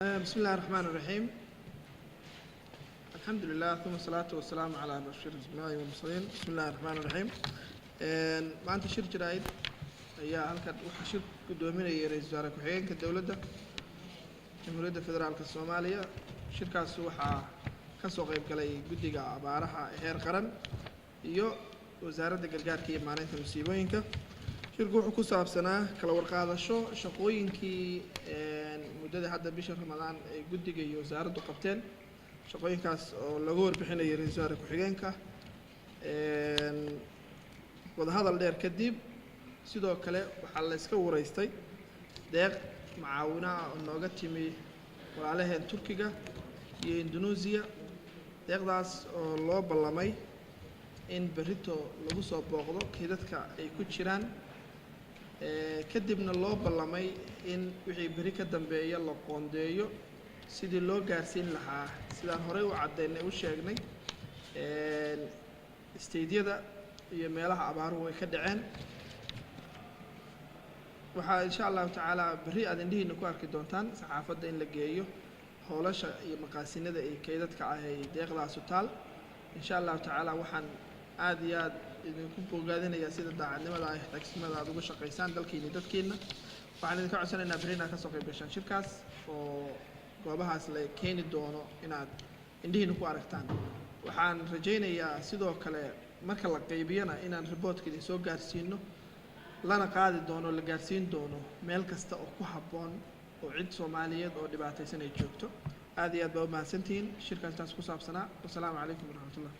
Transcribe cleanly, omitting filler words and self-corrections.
بسم الله الرحمن الرحيم. الحمد لله ثم الصلاة والسلام على أشرف الأنبياء والمرسلين. بسم الله الرحمن الرحيم. maanta shir jiraa'id ayaa halkan waxa shir gudoominaya ra'iisul wasaare ku-xigeenka dowladda Jamhuuriyadda Federaalka Soomaaliya. Shirkaas waxaa ka soo qayb galay guddiga abaaraha heer qaran iyo wasaaradda gargaarka iyo maareynta musiibooyinka. shirku wuxuu ku saabsanaa kala warqaadasho shaqooyinkii muddada hadda bisha Ramadaan ay guddiga iyo wasaaraddu qabteen. shaqooyinkaas oo lagu warbixinayay ra'iisul wasaare ku-xigeenka wadahadal dheer kadib. sidoo kale waxaa la iska wareystay deeq macaawina oo nooga timi walaalaheen Turkiga iyo Indonesia. deeqdaas oo loo ballamay in berrito lagu soo booqdo keedadka ay ku jiraan, kadibna loo ballamay in wixii berri ka dambeeya la qoondeeyo sidii loo gaarsiin lahaa sidaan horey u caddeynay u sheegnay isteydyada iyo meelaha abaaruhu ay ka dhaceen. waxaa insha allahu tacaala berri aad indhihiina ku arki doontaan saxaafadda in la geeyo hoolasha iyo maqaasinada iyo keydadka ah ee deeqdaasu taal. insha allahu tacaala waxaan aad iyo aad idinku bogaadinayaa sida daacadnimada ah tagsimada aad uga shaqaysaan dalkiina dadkiina. waxaan idinka codsanaynaa berri inaad ka soo qayb gashaan shirkaas oo goobahaas la keeni doono inaad indhihiina ku aragtaan. waxaan rajaynayaa sidoo kale marka la qaybiyana inaan reportka idin soo gaarsiino lana qaadi doono la gaarsiin doono meel kasta oo ku habboon oo cid Soomaaliyeed oo dhibaataysan ay joogto. aad iyo aad baa u mahadsantihiin. shirkaas taas ku saabsanaa. wassalaamu calaykum waraxmatullaah.